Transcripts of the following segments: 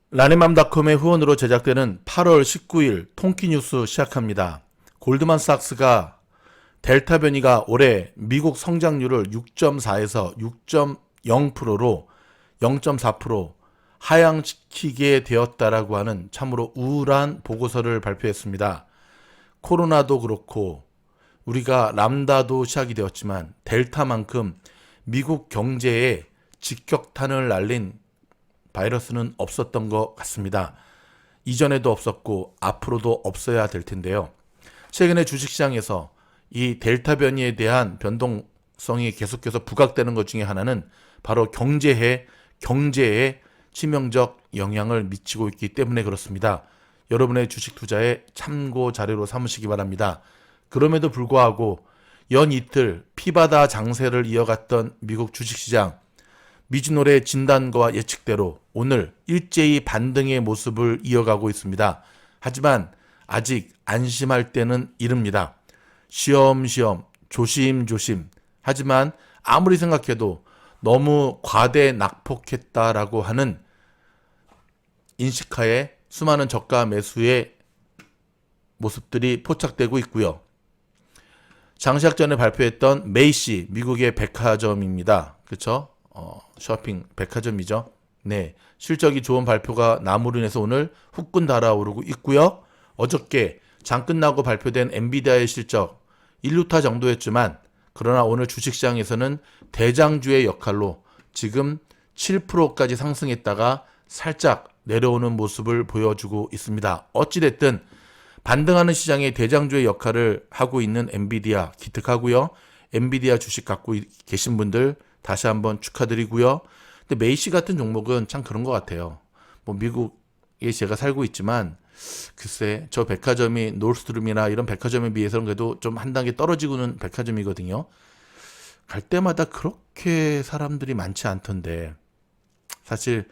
라네맘닷컴의 후원으로 제작되는 8월 19일 통키뉴스 시작합니다. 골드만삭스가 델타 변이가 올해 미국 성장률을 6.4에서 6.0%로 0.4% 하향시키게 되었다라고 하는 참으로 우울한 보고서를 발표했습니다. 코로나도 그렇고 우리가 람다도 시작이 되었지만 델타만큼 미국 경제에 직격탄을 날린 바이러스는 없었던 것 같습니다. 이전에도 없었고 앞으로도 없어야 될 텐데요. 최근에 주식시장에서 이 델타 변이에 대한 변동성이 계속해서 부각되는 것 중에 하나는 바로 경제에 치명적 영향을 미치고 있기 때문에 그렇습니다. 여러분의 주식 투자에 참고 자료로 삼으시기 바랍니다. 그럼에도 불구하고 연 이틀 피바다 장세를 이어갔던 미국 주식시장, 미즈노의 진단과 예측대로 오늘 일제히 반등의 모습을 이어가고 있습니다. 하지만 아직 안심할 때는 이릅니다. 쉬엄쉬엄 조심조심. 하지만 아무리 생각해도 너무 과대 낙폭했다라고 하는 인식하에 수많은 저가 매수의 모습들이 포착되고 있고요. 장시작 전에 발표했던 메이시, 미국의 백화점입니다. 그렇죠? 쇼핑 백화점이죠. 네, 실적이 좋은 발표가 나무로 인해서 오늘 후끈 달아오르고 있고요. 어저께 장 끝나고 발표된 엔비디아의 실적 1루타 정도였지만 그러나 오늘 주식시장에서는 대장주의 역할로 지금 7%까지 상승했다가 살짝 내려오는 모습을 보여주고 있습니다. 어찌됐든 반등하는 시장의 대장주의 역할을 하고 있는 엔비디아 기특하고요. 엔비디아 주식 갖고 계신 분들 다시 한번 축하드리고요. 근데 메이시 같은 종목은 참 그런 것 같아요. 뭐 미국에 제가 살고 있지만 글쎄 저 백화점이 노스트룸이나 이런 백화점에 비해서는 그래도 좀 한 단계 떨어지고는 백화점이거든요. 갈 때마다 그렇게 사람들이 많지 않던데 사실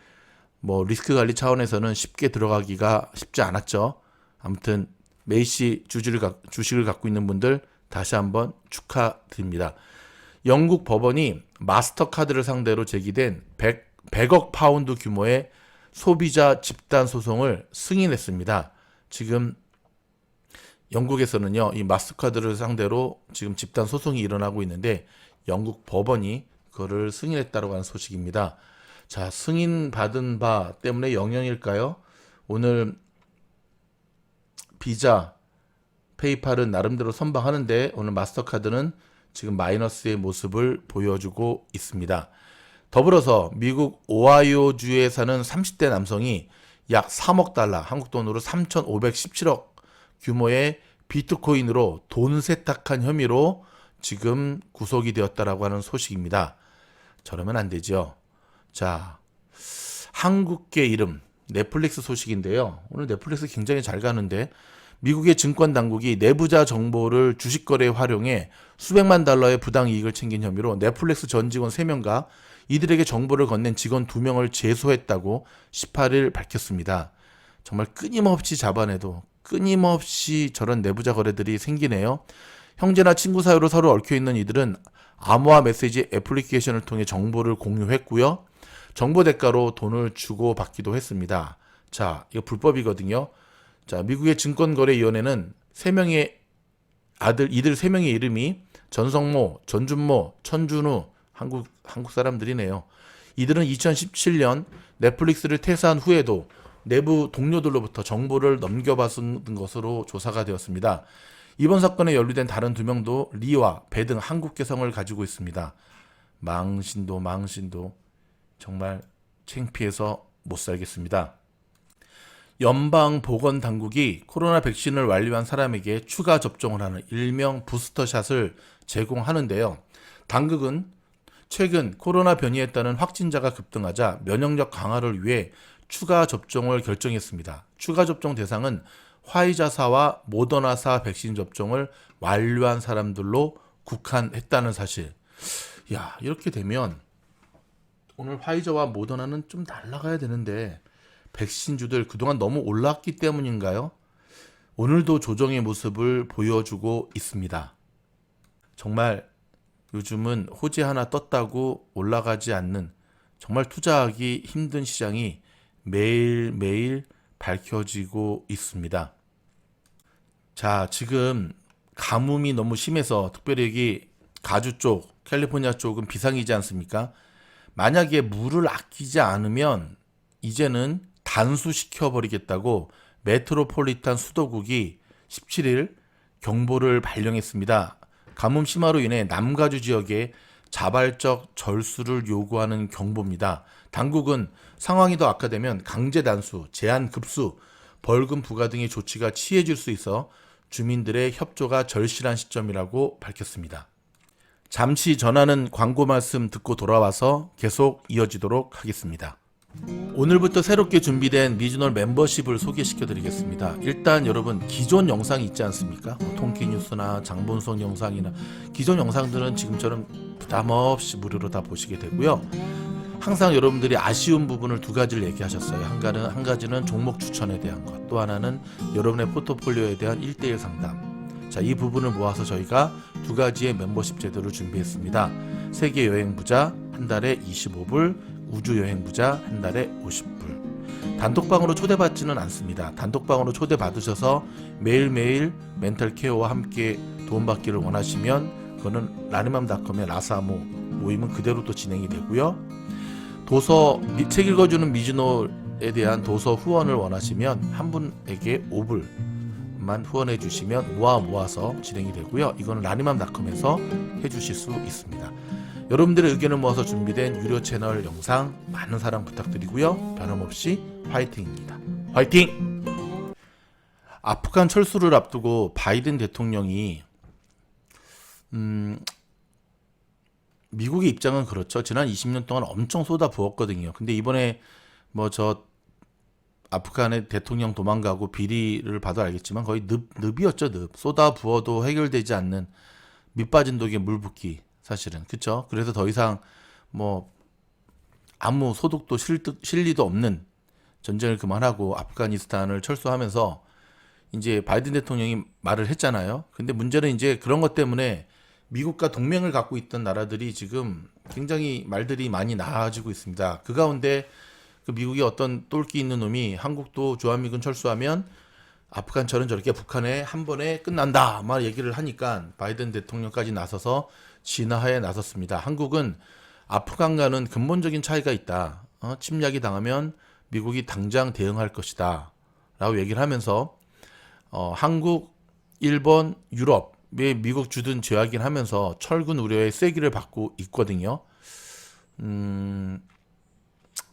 뭐 리스크 관리 차원에서는 쉽게 들어가기가 쉽지 않았죠. 아무튼 메이시 주식을 갖고 있는 분들 다시 한번 축하드립니다. 영국 법원이 마스터카드를 상대로 제기된 100억 파운드 규모의 소비자 집단 소송을 승인했습니다. 지금 영국에서는요, 이 마스터카드를 상대로 지금 집단 소송이 일어나고 있는데 영국 법원이 그거를 승인했다고 하는 소식입니다. 자, 승인받은 바 때문에 영향일까요? 오늘 비자, 페이팔은 나름대로 선방하는데 오늘 마스터카드는 지금 마이너스의 모습을 보여주고 있습니다. 더불어서 미국 오하이오주에 사는 30대 남성이 약 3억 달러, 한국 돈으로 3,517억 규모의 비트코인으로 돈 세탁한 혐의로 지금 구속이 되었다라고 하는 소식입니다. 저러면 안 되죠. 자, 한국계 이름 넷플릭스 소식인데요. 오늘 넷플릭스 굉장히 잘 가는데 미국의 증권 당국이 내부자 정보를 주식 거래에 활용해 수백만 달러의 부당 이익을 챙긴 혐의로 넷플릭스 전 직원 3명과 이들에게 정보를 건넨 직원 2명을 제소했다고 18일 밝혔습니다. 정말 끊임없이 잡아내도 끊임없이 저런 내부자 거래들이 생기네요. 형제나 친구 사이로 서로 얽혀있는 이들은 암호화 메시지 애플리케이션을 통해 정보를 공유했고요. 정보 대가로 돈을 주고 받기도 했습니다. 자, 이거 불법이거든요. 자, 미국의 증권거래위원회는 3명의 이들 3명의 이름이 전성모, 전준모, 천준우, 한국 사람들이네요. 이들은 2017년 넷플릭스를 퇴사한 후에도 내부 동료들로부터 정보를 넘겨받은 것으로 조사가 되었습니다. 이번 사건에 연루된 다른 2명도 리와 배 등 한국 개성을 가지고 있습니다. 망신도 정말 창피해서 못 살겠습니다. 연방보건당국이 코로나 백신을 완료한 사람에게 추가 접종을 하는 일명 부스터샷을 제공하는데요. 당국은 최근 코로나 변이에 따른 확진자가 급등하자 면역력 강화를 위해 추가 접종을 결정했습니다. 추가 접종 대상은 화이자사와 모더나사 백신 접종을 완료한 사람들로 국한했다는 사실. 야, 이렇게 되면 오늘 화이자와 모더나는 좀 날아가야 되는데 백신주들 그동안 너무 올랐기 때문인가요? 오늘도 조정의 모습을 보여주고 있습니다. 정말 요즘은 호재 하나 떴다고 올라가지 않는 정말 투자하기 힘든 시장이 매일매일 밝혀지고 있습니다. 자, 지금 가뭄이 너무 심해서 특별히 여기 가주 쪽, 캘리포니아 쪽은 비상이지 않습니까? 만약에 물을 아끼지 않으면 이제는 단수시켜버리겠다고 메트로폴리탄 수도국이 17일 경보를 발령했습니다. 가뭄 심화로 인해 남가주 지역에 자발적 절수를 요구하는 경보입니다. 당국은 상황이 더 악화되면 강제 단수, 제한 급수, 벌금 부과 등의 조치가 취해질 수 있어 주민들의 협조가 절실한 시점이라고 밝혔습니다. 잠시 전하는 광고 말씀 듣고 돌아와서 계속 이어지도록 하겠습니다. 오늘부터 새롭게 준비된 미즈놀 멤버십을 소개시켜 드리겠습니다. 일단 여러분 기존 영상이 있지 않습니까? 통키 뉴스나 장본성 영상이나 기존 영상들은 지금처럼 부담 없이 무료로 다 보시게 되고요. 항상 여러분들이 아쉬운 부분을 두 가지를 얘기하셨어요. 한 가지는 종목 추천에 대한 것, 또 하나는 여러분의 포트폴리오에 대한 1:1 상담. 자, 이 부분을 모아서 저희가 두 가지의 멤버십 제도를 준비했습니다. 세계 여행 부자 한 달에 25불, 우주 여행 부자 한 달에 50불. 단톡방으로 초대받지는 않습니다. 단톡방으로 초대받으셔서 매일매일 멘탈 케어와 함께 도움받기를 원하시면 그거는 라니맘닷컴의 라사모 모임은 그대로 또 진행이 되고요. 책 읽어주는 미즈놀에 대한 도서 후원을 원하시면 한 분에게 5불만 후원해 주시면 모아서 진행이 되고요. 이거는 라니맘닷컴에서 해주실 수 있습니다. 여러분들의 의견을 모아서 준비된 유료 채널 영상 많은 사랑 부탁드리고요. 변함없이 화이팅입니다. 화이팅! 아프간 철수를 앞두고 바이든 대통령이 미국의 입장은 그렇죠. 지난 20년 동안 엄청 쏟아부었거든요. 근데 이번에 아프간의 대통령 도망가고 비리를 봐도 알겠지만 거의 늪이었죠. 늪. 쏟아부어도 해결되지 않는 밑빠진 독에 물 붓기. 사실은 그렇죠. 그래서 더 이상 아무 소득도 실리도 없는 전쟁을 그만하고 아프가니스탄을 철수하면서 이제 바이든 대통령이 말을 했잖아요. 근데 문제는 이제 그런 것 때문에 미국과 동맹을 갖고 있던 나라들이 지금 굉장히 말들이 많이 나아지고 있습니다. 그 가운데 그 미국의 어떤 똘끼 있는 놈이 한국도 주한미군 철수하면 아프간처럼 저렇게 북한에 한 번에 끝난다 막 얘기를 하니까 바이든 대통령까지 나서서 진화하에 나섰습니다. 한국은 아프간과는 근본적인 차이가 있다. 침략이 당하면 미국이 당장 대응할 것이다 라고 얘기를 하면서 한국, 일본, 유럽에 미국 주둔 제하긴 하면서 철군 우려의 쐐기를 받고 있거든요.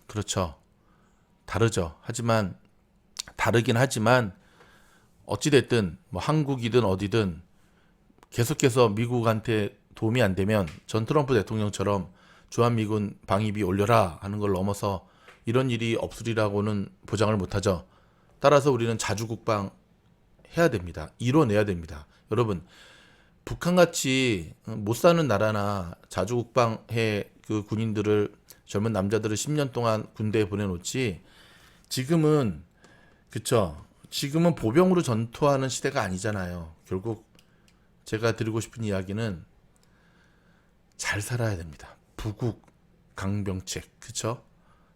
그렇죠. 다르긴 하지만 어찌됐든 한국이든 어디든 계속해서 미국한테 도움이 안 되면 전 트럼프 대통령처럼 주한미군 방위비 올려라 하는 걸 넘어서 이런 일이 없으리라고는 보장을 못하죠. 따라서 우리는 자주국방 해야 됩니다. 이뤄내야 됩니다. 여러분 북한같이 못 사는 나라나 자주국방해 그 군인들을 젊은 남자들을 10년 동안 군대에 보내놓지 지금은 보병으로 전투하는 시대가 아니잖아요. 결국 제가 드리고 싶은 이야기는 잘 살아야 됩니다. 부국 강병책, 그쵸?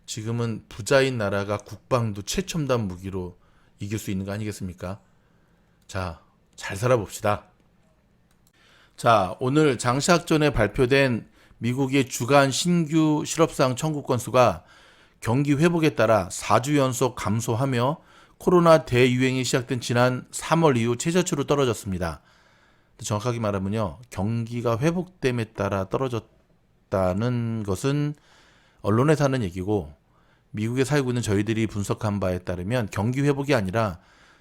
지금은 부자인 나라가 국방도 최첨단 무기로 이길 수 있는 거 아니겠습니까? 자, 잘 살아봅시다. 자, 오늘 장시학 전에 발표된 미국의 주간 신규 실업상 청구 건수가 경기 회복에 따라 4주 연속 감소하며 코로나 대유행이 시작된 지난 3월 이후 최저치로 떨어졌습니다. 정확하게 말하면요, 경기가 회복됨에 따라 떨어졌다는 것은 언론에서 하는 얘기고 미국에 살고 있는 저희들이 분석한 바에 따르면 경기 회복이 아니라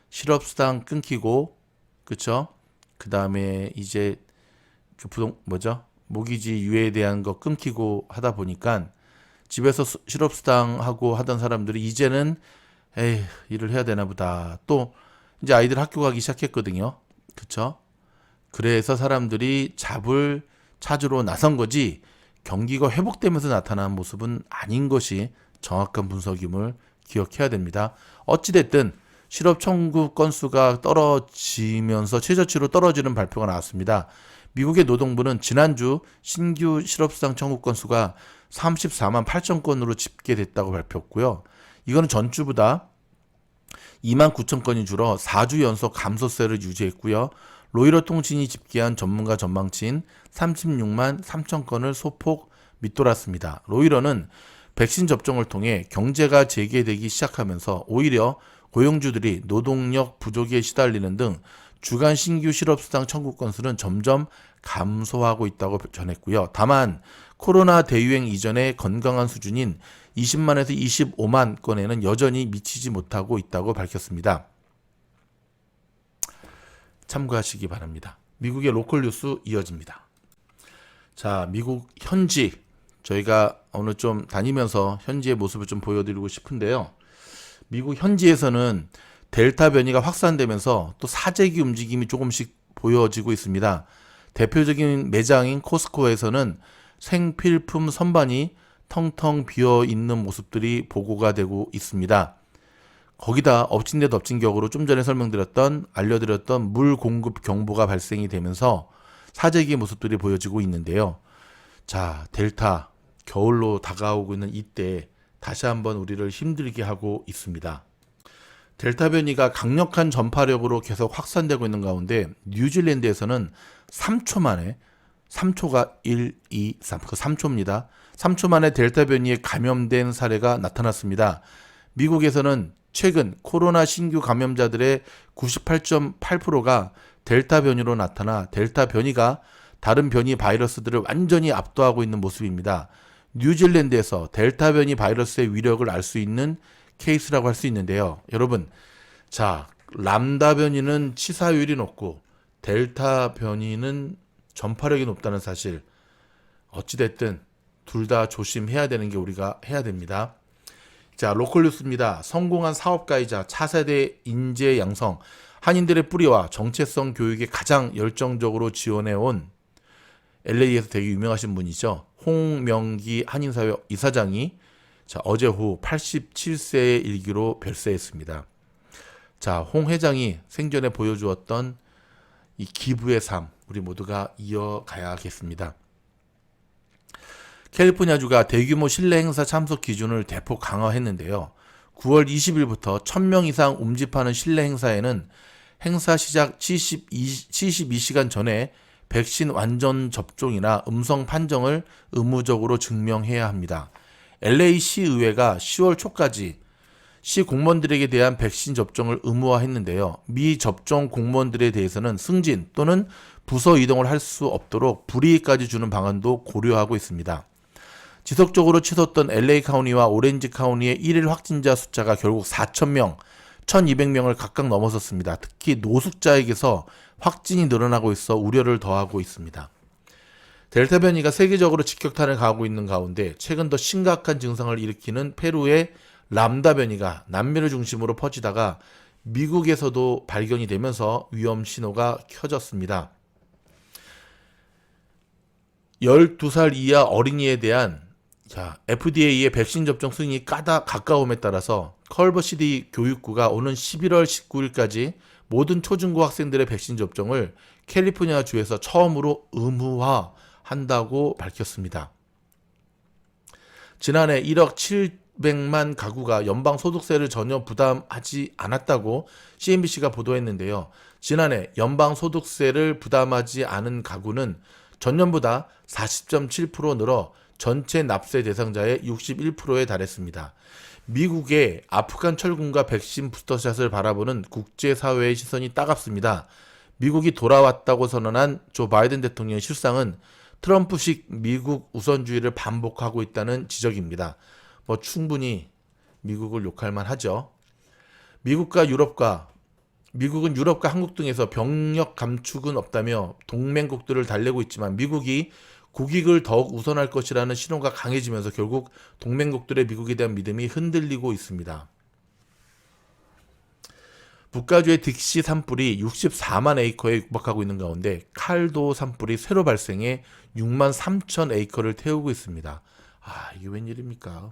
실업수당 끊기고, 그쵸? 그 다음에 이제 모기지 유예에 대한 거 끊기고 하다 보니까 집에서 실업수당 하고 하던 사람들이 이제는 일을 해야 되나 보다. 또 이제 아이들 학교 가기 시작했거든요. 그쵸? 그래서 사람들이 잡을 찾으러 나선 거지 경기가 회복되면서 나타난 모습은 아닌 것이 정확한 분석임을 기억해야 됩니다. 어찌됐든 실업 청구 건수가 떨어지면서 최저치로 떨어지는 발표가 나왔습니다. 미국의 노동부는 지난주 신규 실업수당 청구 건수가 34만 8천 건으로 집계됐다고 발표했고요. 이거는 전주보다 29,000건이 줄어 4주 연속 감소세를 유지했고요. 로이터 통신이 집계한 전문가 전망치인 36만 3천 건을 소폭 밑돌았습니다. 로이터는 백신 접종을 통해 경제가 재개되기 시작하면서 오히려 고용주들이 노동력 부족에 시달리는 등 주간 신규 실업수당 청구 건수는 점점 감소하고 있다고 전했고요. 다만 코로나 대유행 이전의 건강한 수준인 20만에서 25만 건에는 여전히 미치지 못하고 있다고 밝혔습니다. 참고하시기 바랍니다. 미국의 로컬 뉴스 이어집니다. 자, 미국 현지, 저희가 오늘 좀 다니면서 현지의 모습을 좀 보여드리고 싶은데요. 미국 현지에서는 델타 변이가 확산되면서 또 사재기 움직임이 조금씩 보여지고 있습니다. 대표적인 매장인 코스코에서는 생필품 선반이 텅텅 비어 있는 모습들이 보고가 되고 있습니다. 거기다 엎친 데 덮친 격으로 좀 전에 알려드렸던 물 공급 경보가 발생이 되면서 사재기의 모습들이 보여지고 있는데요. 자, 델타 겨울로 다가오고 있는 이때 다시 한번 우리를 힘들게 하고 있습니다. 델타 변이가 강력한 전파력으로 계속 확산되고 있는 가운데 뉴질랜드에서는 3초 만에 3초가 1, 2, 3, 그 3초입니다. 3초 만에 델타 변이에 감염된 사례가 나타났습니다. 미국에서는 최근 코로나 신규 감염자들의 98.8%가 델타 변이로 나타나 델타 변이가 다른 변이 바이러스들을 완전히 압도하고 있는 모습입니다. 뉴질랜드에서 델타 변이 바이러스의 위력을 알 수 있는 케이스라고 할 수 있는데요. 여러분, 자, 람다 변이는 치사율이 높고 델타 변이는 전파력이 높다는 사실, 어찌됐든 둘 다 조심해야 되는 게 우리가 해야 됩니다. 자, 로컬 뉴스입니다. 성공한 사업가이자 차세대 인재 양성, 한인들의 뿌리와 정체성 교육에 가장 열정적으로 지원해온 LA에서 되게 유명하신 분이죠. 홍명기 한인사회 이사장이 어제 오후 87세의 일기로 별세했습니다. 자, 홍 회장이 생전에 보여주었던 이 기부의 삶, 우리 모두가 이어가야겠습니다. 캘리포니아주가 대규모 실내 행사 참석 기준을 대폭 강화했는데요. 9월 20일부터 1000명 이상 움집하는 실내 행사에는 행사 시작 72시간 전에 백신 완전 접종이나 음성 판정을 의무적으로 증명해야 합니다. LA 시의회가 10월 초까지 시 공무원들에게 대한 백신 접종을 의무화했는데요. 미접종 공무원들에 대해서는 승진 또는 부서 이동을 할 수 없도록 불이익까지 주는 방안도 고려하고 있습니다. 지속적으로 치솟던 LA 카운티와 오렌지 카운티의 1일 확진자 숫자가 결국 4,000명, 1,200명을 각각 넘어섰습니다. 특히 노숙자에게서 확진이 늘어나고 있어 우려를 더하고 있습니다. 델타 변이가 세계적으로 직격탄을 가하고 있는 가운데 최근 더 심각한 증상을 일으키는 페루의 람다 변이가 남미를 중심으로 퍼지다가 미국에서도 발견이 되면서 위험 신호가 켜졌습니다. 12살 이하 어린이에 대한 FDA의 백신 접종 승인이 가까움에 따라서 컬버시티 교육부가 오는 11월 19일까지 모든 초중고 학생들의 백신 접종을 캘리포니아 주에서 처음으로 의무화한다고 밝혔습니다. 지난해 1억 700만 가구가 연방소득세를 전혀 부담하지 않았다고 CNBC가 보도했는데요. 지난해 연방소득세를 부담하지 않은 가구는 전년보다 40.7% 늘어 전체 납세 대상자의 61%에 달했습니다. 미국의 아프간 철군과 백신 부스터샷을 바라보는 국제사회의 시선이 따갑습니다. 미국이 돌아왔다고 선언한 조 바이든 대통령의 실상은 트럼프식 미국 우선주의를 반복하고 있다는 지적입니다. 충분히 미국을 욕할 만하죠. 미국은 유럽과 한국 등에서 병력 감축은 없다며 동맹국들을 달래고 있지만 미국이 국익을 더욱 우선할 것이라는 신호가 강해지면서 결국 동맹국들의 미국에 대한 믿음이 흔들리고 있습니다. 북가주의 딕시 산불이 64만 에이커에 육박하고 있는 가운데 칼도 산불이 새로 발생해 6만 3천 에이커를 태우고 있습니다. 이게 웬일입니까?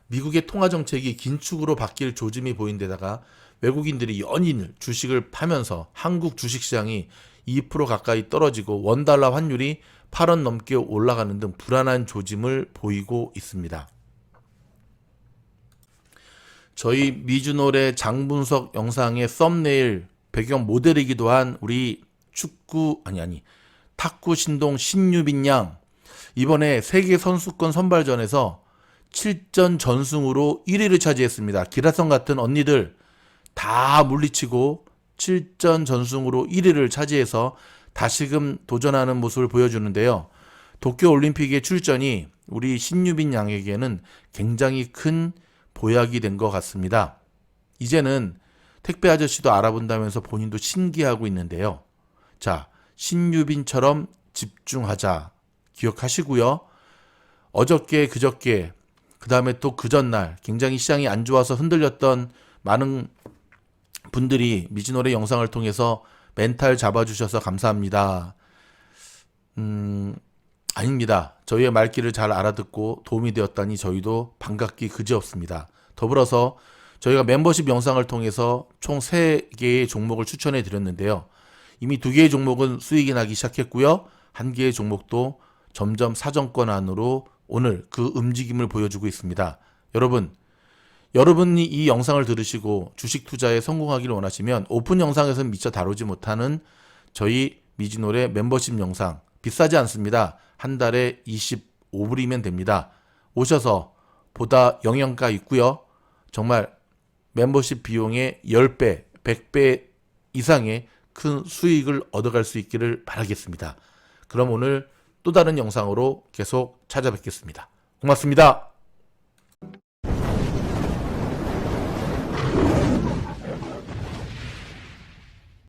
미국의 통화정책이 긴축으로 바뀔 조짐이 보인 데다가 외국인들이 연일 주식을 파면서 한국 주식시장이 2% 가까이 떨어지고 원달러 환율이 8원 넘게 올라가는 등 불안한 조짐을 보이고 있습니다. 저희 미주노래 장분석 영상의 썸네일 배경 모델이기도 한 우리 탁구 신동 신유빈 양, 이번에 세계 선수권 선발전에서 7전 전승으로 1위를 차지했습니다. 기라성 같은 언니들 다 물리치고 7전 전승으로 1위를 차지해서 다시금 도전하는 모습을 보여주는데요. 도쿄올림픽의 출전이 우리 신유빈 양에게는 굉장히 큰 보약이 된 것 같습니다. 이제는 택배 아저씨도 알아본다면서 본인도 신기하고 있는데요. 자, 신유빈처럼 집중하자 기억하시고요. 어저께 그저께 그 다음에 또 그 전날 굉장히 시장이 안 좋아서 흔들렸던 많은 분들이 미지노래 영상을 통해서 멘탈 잡아주셔서 감사합니다. 아닙니다. 저희의 말귀를 잘 알아듣고 도움이 되었다니 저희도 반갑기 그지없습니다. 더불어서 저희가 멤버십 영상을 통해서 총 3개의 종목을 추천해 드렸는데요. 이미 2개의 종목은 수익이 나기 시작했고요. 1개의 종목도 점점 사정권 안으로 오늘 그 움직임을 보여주고 있습니다. 여러분이 이 영상을 들으시고 주식 투자에 성공하기를 원하시면 오픈 영상에서는 미처 다루지 못하는 저희 미지노래 멤버십 영상 비싸지 않습니다. 한 달에 25불이면 됩니다. 오셔서 보다 영양가 있고요. 정말 멤버십 비용의 10배, 100배 이상의 큰 수익을 얻어갈 수 있기를 바라겠습니다. 그럼 오늘 또 다른 영상으로 계속 찾아뵙겠습니다. 고맙습니다.